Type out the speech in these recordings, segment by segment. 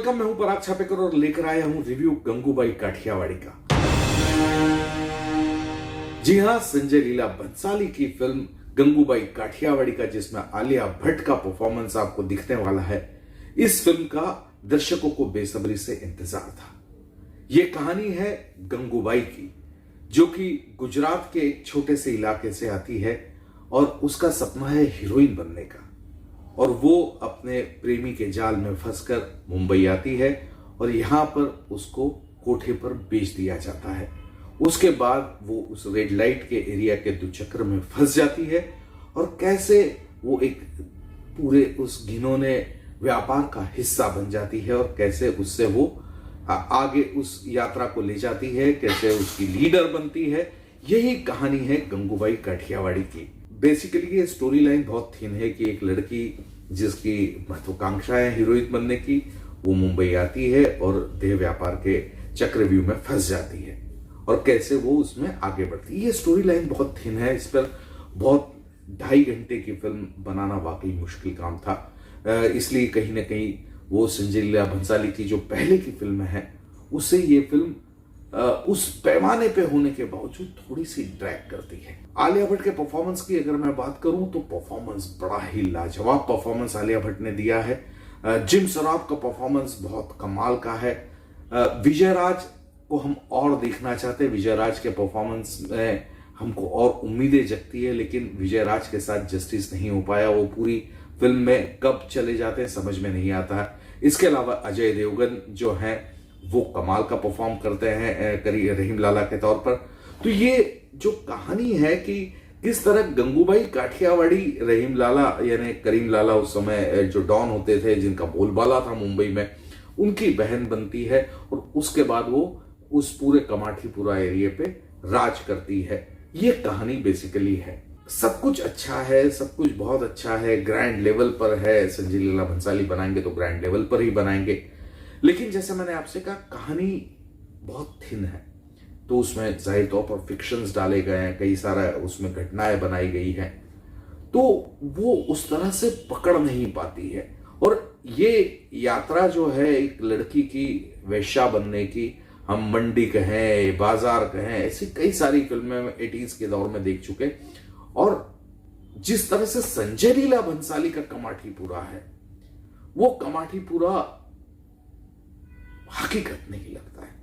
Welcome, मैं हूं पराग छापेकर और लेकर आया हूं रिव्यू गंगूबाई काठियावाड़ी का। जी हां, संजय लीला भंसाली की फिल्म गंगूबाई काठियावाड़ी का, जिसमें आलिया भट्ट का परफॉर्मेंस आपको दिखने वाला है। इस फिल्म का दर्शकों को बेसब्री से इंतजार था। यह कहानी है गंगूबाई की, जो कि गुजरात के एक छोटे से इलाके से आती है और उसका सपना है हीरोइन बनने का। और वो अपने प्रेमी के जाल में फंसकर मुंबई आती है और यहां पर उसको कोठे पर बेच दिया जाता है। उसके बाद वो उस रेड लाइट के एरिया के दुचक्र में फंस जाती है और कैसे वो एक पूरे उस घिनौने व्यापार का हिस्सा बन जाती है और कैसे उससे वो आगे उस यात्रा को ले जाती है, कैसे उसकी लीडर बनती है। यही कहानी है गंगूबाई काठियावाड़ी की। बेसिकली ये स्टोरी लाइन बहुत थिन है कि एक लड़की जिसकी महत्वाकांक्षा है हीरोइन बनने की, वो मुंबई आती है और देह व्यापार के चक्रव्यूह में फंस जाती है और कैसे वो उसमें आगे बढ़ती है। ये स्टोरी लाइन बहुत थिन है। इस पर बहुत 2.5 घंटे की फिल्म बनाना वाकई मुश्किल काम था। इसलिए कहीं ना कहीं वो संजय लीला भंसाली की जो पहले की फिल्म है उससे ये फिल्म उस पैमाने पे होने के बावजूद थोड़ी सी ड्रैग करती है। आलिया भट्ट के परफॉर्मेंस की अगर मैं बात करूं तो परफॉर्मेंस बड़ा ही लाजवाब परफॉर्मेंस आलिया भट्ट ने दिया है। जिम सराफ का परफॉर्मेंस बहुत कमाल का है। विजय राज को हम और देखना चाहते हैं। विजय राज के परफॉर्मेंस में हमको और उम्मीदें जगती है, लेकिन विजय राज के साथ जस्टिस नहीं हो पाया। वो पूरी फिल्म में कब चले जाते हैं समझ में नहीं आता है। इसके अलावा अजय देवगन जो है वो कमाल का परफॉर्म करते हैं रहीम लाला के तौर पर। तो ये जो कहानी है कि किस तरह गंगूबाई काठियावाड़ी रहीम लाला यानी करीम लाला उस समय जो डॉन होते थे, जिनका बोलबाला था मुंबई में, उनकी बहन बनती है और उसके बाद वो उस पूरे कमाठीपुरा एरिया पे राज करती है। ये कहानी बेसिकली है। सब कुछ अच्छा है, सब कुछ बहुत अच्छा है, ग्रैंड लेवल पर है। संजय लीला भंसाली बनाएंगे तो ग्रैंड लेवल पर ही बनाएंगे, लेकिन जैसे मैंने आपसे कहा कहानी बहुत थिन है। तो उसमें जाहिर तौर पर फिक्शंस डाले गए हैं, कई सारा उसमें घटनाएं बनाई गई हैं, तो वो उस तरह से पकड़ नहीं पाती है। और ये यात्रा जो है एक लड़की की वेश्या बनने की, हम मंडी कहें, बाजार कहें, ऐसी कई सारी फिल्में 80s के दौर में देख चुके। और जिस तरह से संजय लीला भंसाली का कमाठीपुरा है, वो कमाठीपुरा हकीकत नहीं लगता है,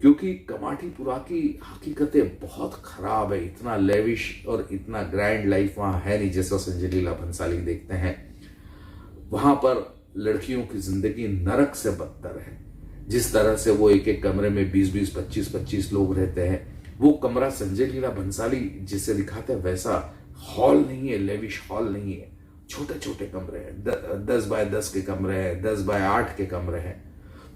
क्योंकि कमाठीपुरा की हकीकतें बहुत खराब है। इतना लेविश और इतना ग्रैंड लाइफ वहां है नहीं जैसा संजय लीला भंसाली देखते हैं। वहां पर लड़कियों की जिंदगी नरक से बदतर है। जिस तरह से वो एक एक कमरे में 20-20, 25-25 लोग रहते हैं, वो कमरा संजय लीला भंसाली जिसे दिखाते हैं वैसा हॉल नहीं है, लेविश हॉल नहीं है। छोटे छोटे कमरे हैं, 10 बाय 10 के कमरे हैं, 10 बाय 8 के कमरे हैं।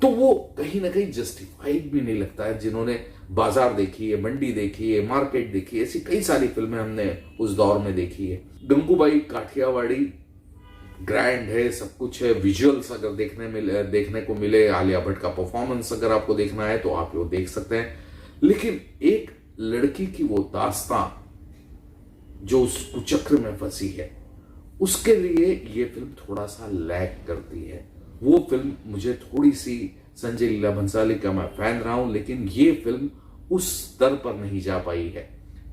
तो वो कहीं ना कहीं जस्टिफाइड भी नहीं लगता है। जिन्होंने बाजार देखी है, मंडी देखी है, मार्केट देखी है, ऐसी कई सारी फिल्में हमने उस दौर में देखी है। गंगूबाई काठियावाड़ी ग्रैंड है, सब कुछ है। विजुअल्स अगर देखने को मिले, आलिया भट्ट का परफॉर्मेंस अगर आपको देखना है तो आप वो देख सकते हैं। लेकिन एक लड़की की वो दास्तां जो उस कुचक्र में फंसी है, उसके लिए ये फिल्म थोड़ा सा लैग करती है। वो फिल्म मुझे थोड़ी सी, संजय लीला भंसाली का मैं फैन रहा हूं, लेकिन ये फिल्म उस स्तर पर नहीं जा पाई है।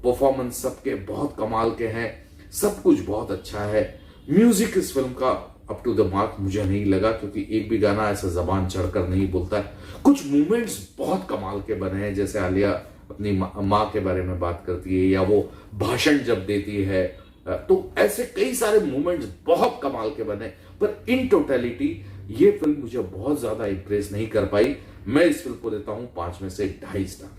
परफॉर्मेंस सबके बहुत कमाल के हैं, सब कुछ बहुत अच्छा है। म्यूजिक इस फिल्म का अप टू द मार्क मुझे नहीं लगा, क्योंकि एक भी गाना ऐसा जबान चढ़कर नहीं बोलता है। कुछ मूवमेंट्स बहुत कमाल के बने हैं, जैसे आलिया अपनी माँ के बारे में बात करती है या वो भाषण जब देती है, तो ऐसे कई सारे मूवमेंट्स बहुत कमाल के बने। पर इन टोटलिटी ये फिल्म मुझे बहुत ज्यादा इंप्रेस नहीं कर पाई। मैं इस फिल्म को देता हूं 5 में से 2.5 स्टार।